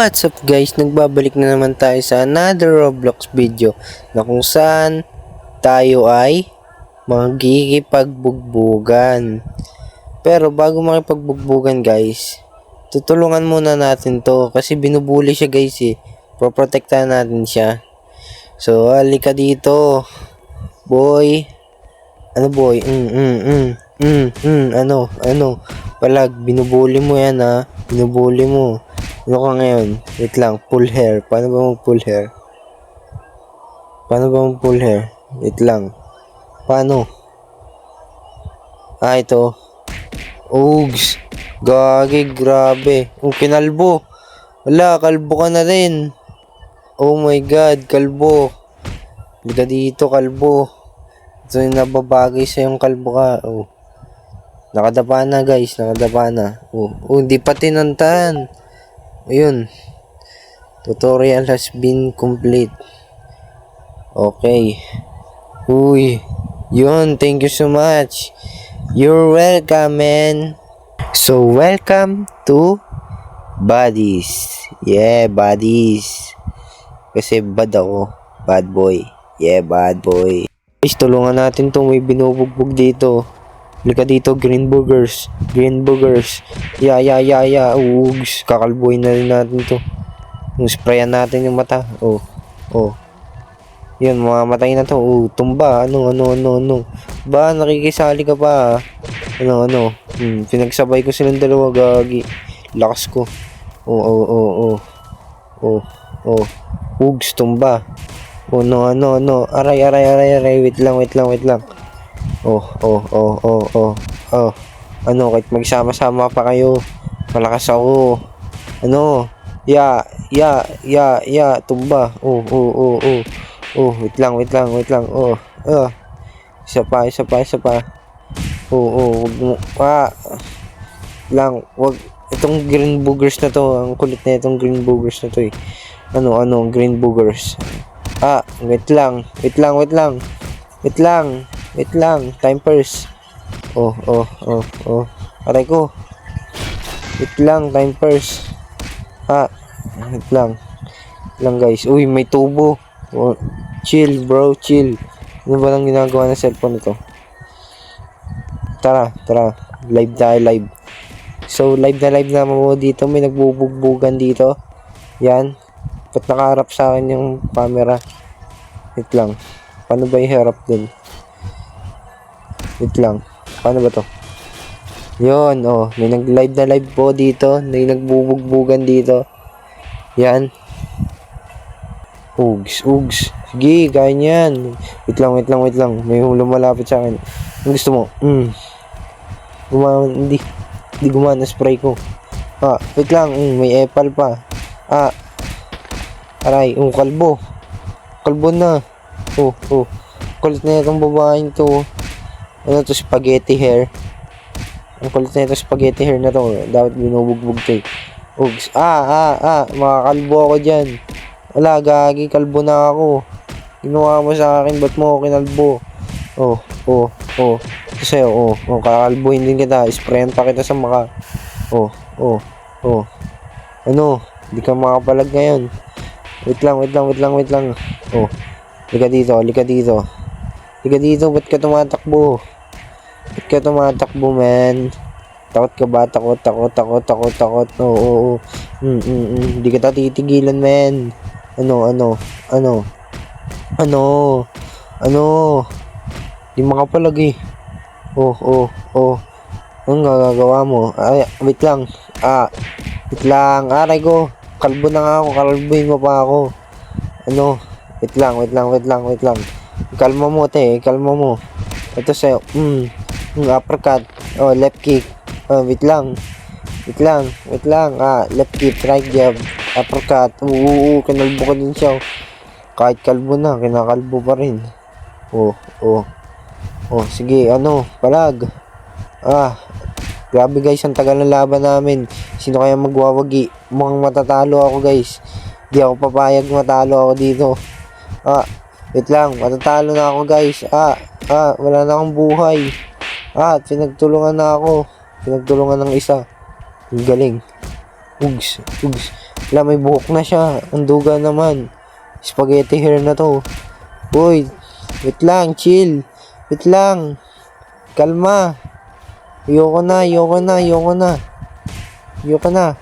What's up guys, nagbabalik na naman tayo sa another Roblox video na kung saan tayo ay magkikipagbugbugan. Pero bago makipagbugbugan guys, tutulungan muna natin to kasi binubuli siya guys eh. Proprotektahan natin siya. So halika dito boy. Ano boy? Ano? Palag, binubuli mo yan ha. Binubuli mo. Ano ka ngayon? Wait lang, pull hair. Paano ba mag-pull hair? Wait lang. Paano? Ito. Oogs. Gagi, grabe. Kinalbo. Wala, kalbo ka na rin. Oh my god, kalbo. Liga dito, kalbo. Ito yung nababagay sa yung kalbo ka. Oh. Nakadapa na guys, nakadapa na. Hindi pa tinantan. Ayun. Tutorial has been complete. Okay. Uy. Yun, thank you so much. You're welcome, man. So, welcome to Buddies. Yeah, Buddies. Kasi bad ako. Bad boy. Yeah, bad boy. Guys, tulungan natin to. May binubugbog dito. Lika dito, green boogers. Yeah. Oogs. Kakalbuhin na rin natin to. Sprayan natin yung mata. Oh. Yan, mamamatay na to. Tumba. Ano. Ba, nakikisali ka pa. Ano. Pinagsabay ko silang dalawa, gagi. Lakas ko. Oogs, tumba. No. Aray. Wait lang. Ano, kahit magsama-sama pa kayo, malakas ako. Ano, ya, tumba. Wait lang. Isa pa. Wag, itong green boogers na to, ang kulit na itong green boogers na to eh. Ano, green boogers. Wait lang. Time first. Aray ko. Wait lang, time first. Wait lang guys. Uy, may tubo. Chill bro, chill. Ano ba lang ginagawa ng cellphone ito? Tara. Live tayo, live. So, live na mo dito. May nagbubugbugan dito. Yan. Ba't nakaharap sa akin yung camera? Wait lang. Paano ba yung harap dun? Wait lang. Paano ba to? Yun, may nag-live na live po dito. May nagbubugbugan dito. Yan. Ugs. Sige, kaya niyan. Wait lang. May lumalapit sa akin. Ang gusto mo? Hindi gumana spray ko. Wait lang. May epal pa. Aray, kalbo. Kalbo na. Kulit na itong babaeng to. Ano to, spaghetti hair. Ang kulit na itong spaghetti hair na to. Dapat binubugbog to eh. Ugs. Makakalbo ako dyan. Wala, gagi, kalbo na ako. Ginawa mo sa akin, ba't mo ako kinalbo? Ito sa'yo, kakalbuhin din kita. Sprayan pa kita sa maka. Ano, hindi ka makapalag ngayon. Wait lang. Lika dito. Ba't ka tumatakbo? Man? Takot ka ba? Takot. Hindi kita titigilan, man. Ano? Di makapalag eh. Anong gagagawa mo? Wait lang. Aray ko. Kalbo na nga ako. Kalbuhin mo pa ako. Ano? Wait lang. Kalma mo, te. Ito sa'yo. Uppercut. Left kick. Wait lang. Left kick, right jab. Uppercut. Kinalbo ko din siya. Kahit kalbo na, kinakalbo pa rin. Sige, palag. Grabe guys, ang tagal ng laban namin. Sino kaya magwawagi? Mukhang matatalo ako guys. Di ako papayag matalo ako dito. Wait lang, matatalo na ako guys. Wala na akong buhay. Pinagtulungan na ako. Pinagtulungan ng isa. Ang galing. Ugs, ugs. Wala, may buhok na siya. Ang duga naman. Spaghetti hair na to. Uy, wait lang, chill. Wait lang. Kalma. Ayoko na, ayoko na, ayoko na. Ayoko na.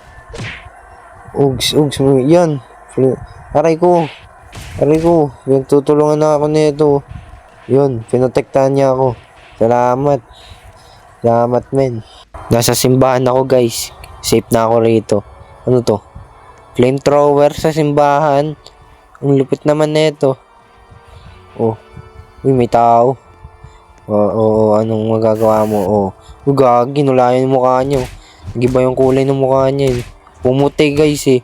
Ugs, ugs. Yan. Aray ko. Aray ko. Yung tutulungan na ako nito. Yun, pinotektahan niya ako. Salamat. Salamat, men. Nasa simbahan ako, guys. Safe na ako rito. Ano to? Flamethrower sa simbahan. Ang lupit naman nito. Oh. Uy, may tao. Oo, anong magagawa mo? Oh. Gagi, nulayan yung mukha niyo. Nag-iba yung kulay ng mukha niya eh. Pumuti, guys eh.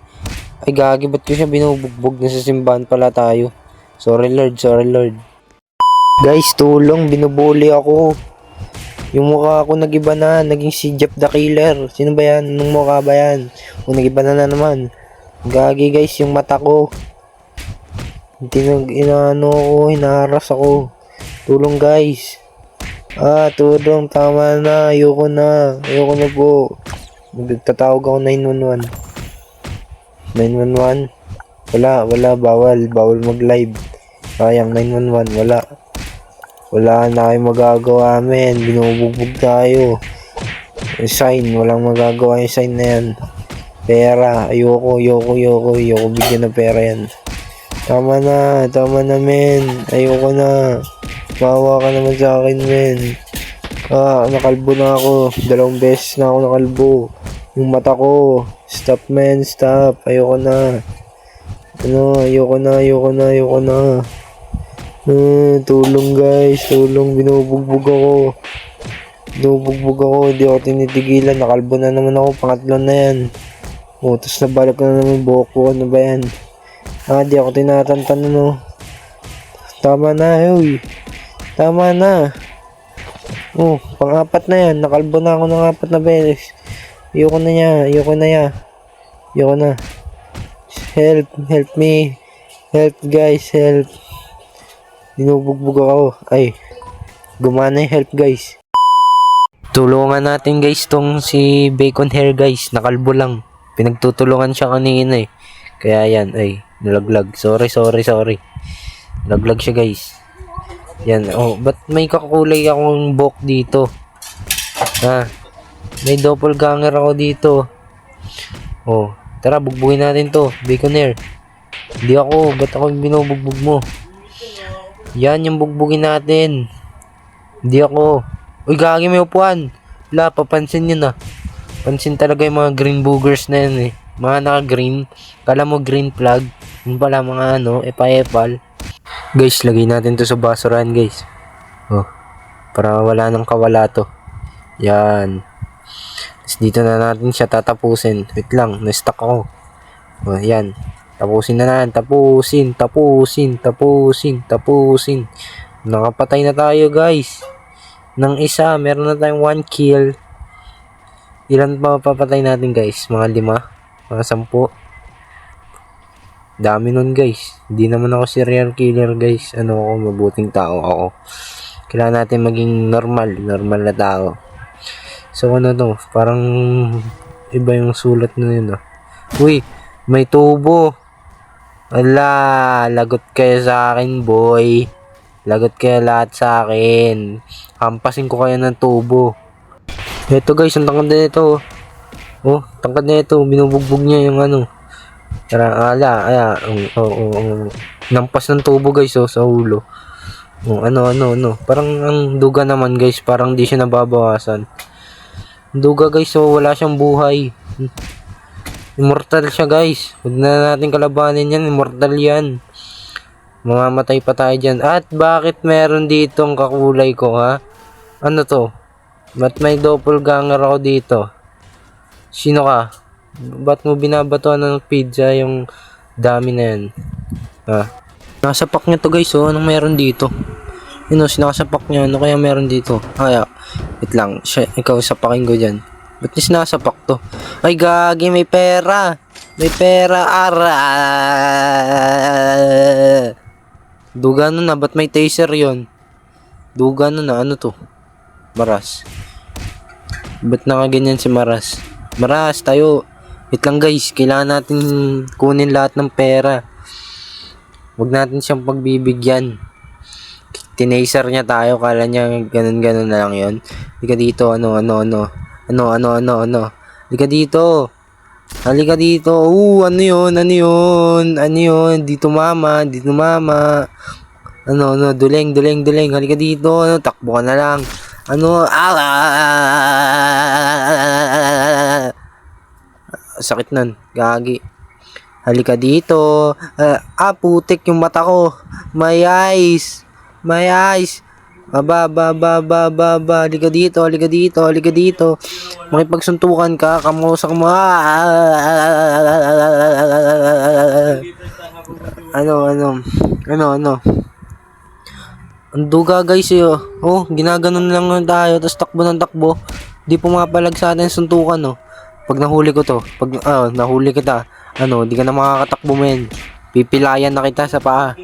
Ay, gagi, ba't ko siya binubugbog? Nasa simbahan pala tayo. Sorry, Lord. Sorry, Lord. Guys, tulong. Binubuli ako. Yung mukha ko nagiba na. Naging si Jeff the Killer. Sino ba yan? Anong mukha ba yan? O, nagiba na naman. Gagi, guys, yung mata ko. Inaano ako, hinaharas ako. Tulong, guys. Tulong, tama na. Ayoko na. Ayoko na po. Magtatawag ako 911. 911? Wala, bawal. Bawal mag-live. Sayang, 911, wala. Wala na kayong magagawa, men. Binubugbog tayo. Yung sign, walang magagawa yung sign na yan. Pera, ayoko bigyan ng pera yan. Tama na, men. Ayoko na. Mawa ka naman sa akin, men. Nakalbo na ako. 2 beses na ako nakalbo. Yung mata ko. Stop, men, stop. Ayoko na. Ayoko na. Tulong, guys. Tulong, binubugbog ako. Hindi ako tinitigilan. Nakalbo na naman ako. Pangatlo na yan. Tapos nabalik ko na naman buhok ko. Ano ba yan? Di ako tinatantan, ano. Tama na, uy. Tama na. Pang-4 na yan. Nakalbo na ako ng 4 na beses. Ayoko na. Help me. Help, guys, help. Binubugbog ako. Ay, gumana yung help, guys. Tulungan natin, guys, tong si Bacon Hair, guys. Nakalbo lang. Pinagtutulungan siya kanina eh. Kaya yan, ay, nalaglag. Sorry. Nalaglag siya, guys. Yan, ba't may kakulay akong buhok dito? May doppelganger ako dito. Tara, bugbugin natin to. Bacon Hair. Hindi ako, ba't ako binubugbog mo? Yan yung bugbugin natin. Hindi ako. Uy, gagi, may upuan. Wala, papansin yun ah. Pansin talaga yung mga green boogers na yun eh. Mga naka-green. Kala mo green flag. Yung pala mga epal. Guys, lagay natin to sa basurahan, guys. Para wala nang kawala to. Yan. Tapos dito na natin siya tatapusin. Wait lang, na-stuck ako. Yan. Tapusin na natin. Tapusin. Nakapatay na tayo, guys. Nang isa, meron na tayong 1 kill. Ilan pa mapapatay natin, guys? Mga 5? Mga 10? Dami nun, guys. Hindi naman ako serial killer, guys. Mabuting tao ako. Kailangan natin maging normal na tao. So, parang iba yung sulat na yun, Uy, may tubo. Ala, lagot kayo sa akin, boy. Lagot kayo lahat sa akin. Hampasin ko kayo ng tubo. Ito, guys, ang tangkad na ito. Tangkad na ito. Binubugbog niya yung Tara, nampas ng tubo, guys, sa ulo. Parang ang duga naman, guys, parang di siya nababawasan. Duga, guys, wala siyang buhay. Immortal siya, guys. Huwag na natin kalabanin yan. Immortal yan. Mamamatay pa tayo dyan. At bakit meron ditong kakulay ko, ha? Ano to? Ba't may doppelganger ako dito? Sino ka? Ba't mo binabatuan ng pizza yung dami na yan? Nasa pack niya to, guys, anong meron dito? Sinasapak niya. Ano kaya meron dito? Wait lang. Ikaw sapakin ko dyan. Ba't niya sinasapak to? Ay, gagi, may pera. Duga na. Ba't may taser yon? Duga na. Ano to? Maras. Ba't nakaganyan si Maras? Maras, tayo. Wait lang guys, kailangan natin kunin lahat ng pera. Huwag natin siyang pagbibigyan. Tinaser niya tayo, kala niya ganun-ganun na lang yun. Halika dito, ano. Halika dito. Halika dito. Ano yun? Dito mama. Duleng. Halika dito. Takbo ka na lang. Sakit nun. Gagi. Halika dito. Putik yung mata ko. My eyes. Aba. Halika dito. Makipagsuntukan ka. Kamusak mo. Ano. Ang duga guys ginaganon lang tayo. Tapos takbo. Di pumapalag sa atin suntukan Pag nahuli ko to. Nahuli kita. Di ka na makakatakbo men. Pipilayan na kita sa paa.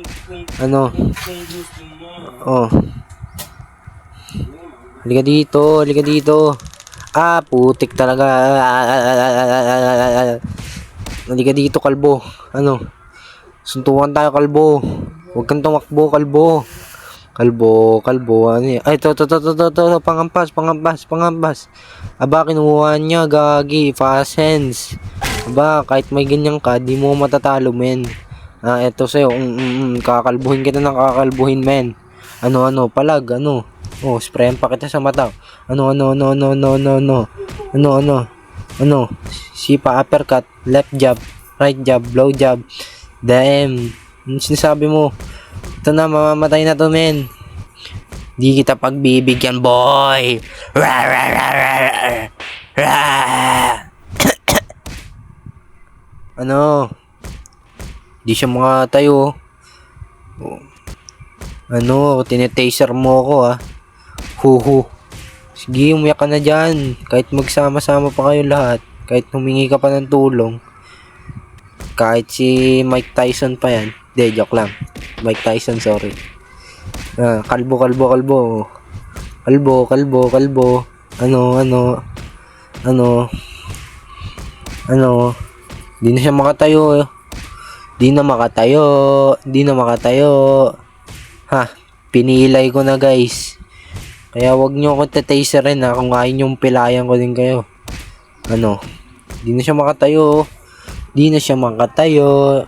Halika dito. Putik talaga. Halika dito, kalbo. Suntukan tayo, kalbo. Huwag kang tumakbo, kalbo. Kalbo. Ay, to. Pangampas. Aba, kinuha niya, gagi. Fast hands. Aba, kahit may ganyan ka, di mo matatalo, men. Eto sa'yo. Kakalbuhin kita ng kakalbuhin, men. Palag. Sprayan pa kita sa mata. Sipa, uppercut, left jab, right jab, blow jab. Damn. Ano sinasabi mo? Ito na, mamamatay na to, men. Di kita pagbibigyan, boy. Di siya mga tayo. Tinetaser mo ako, Huhu. Sige, umiyak ka na dyan. Kahit magsama-sama pa kayo lahat. Kahit humingi ka pa ng tulong. Kahit si Mike Tyson pa yan. Hindi, joke lang. Mike Tyson, sorry. Kalbo. Di na siya makatayo. Di na makatayo. Pinilay ko na guys. Kaya wag nyo ako tetaserin kung ayaw nyong pilayan ko din kayo. Di na siya makatayo.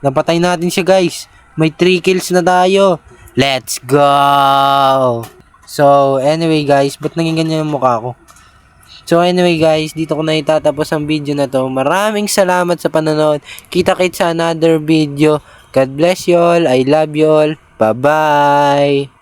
Napatay natin siya guys. May 3 kills na tayo. Let's go! So, anyway guys, ba't naging ganyan yung mukha ko? So, anyway guys, dito ko na itatapos ang video na to. Maraming salamat sa panonood. Kita-kits sa another video. God bless you all. I love you all. Bye-bye!